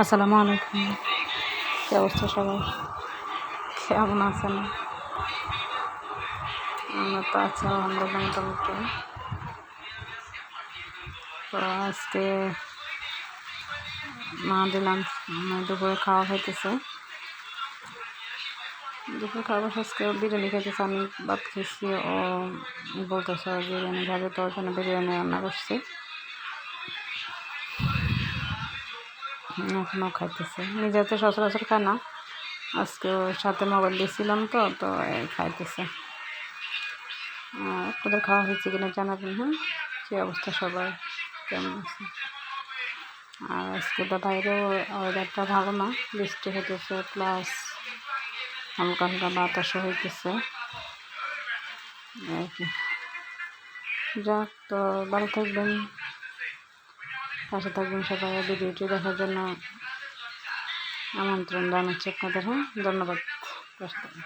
আসসালামু আলাইকুম। কী অবস্থা সবাই? কেমন আছেন? আমরা তো আছি আলহামদুলিল্লাহ মোটামুটি। তো আজকে দিলাম দুপুরে খাওয়া খাইতেছে। দুপুরে খাওয়া আজকে বিরিয়ানি খাইতেছে, আমি ভাত খেয়েছি। ও বলতেছে বিরিয়ানি খাবে, তো ওর জন্য বিরিয়ানি রান্না করছি, এখনও খাইতেছে। নিজে তো সচরাচর খায় না, আজকে ওর সাথে মোবাইল দিয়েছিলাম তো খাইতেছে। আপনাদের খাওয়া হয়েছে কিনা জানাবেন। হ্যাঁ, কী অবস্থা সবাই, কেমন আছে? আর আজকে তো বাইরেও ওয়েদারটা ভালো না, বৃষ্টি হইতেছে, প্লাস হালকা হালকা বাতাসও হইতেছে আর কি। যাক, তো ভালো থাকবেন, পাশে থাকবেন সবাই। ভিডিওটি দেখার জন্য আমন্ত্রণ জানাচ্ছি আপনাদের। হ্যাঁ, ধন্যবাদ। পাশে থাকবেন।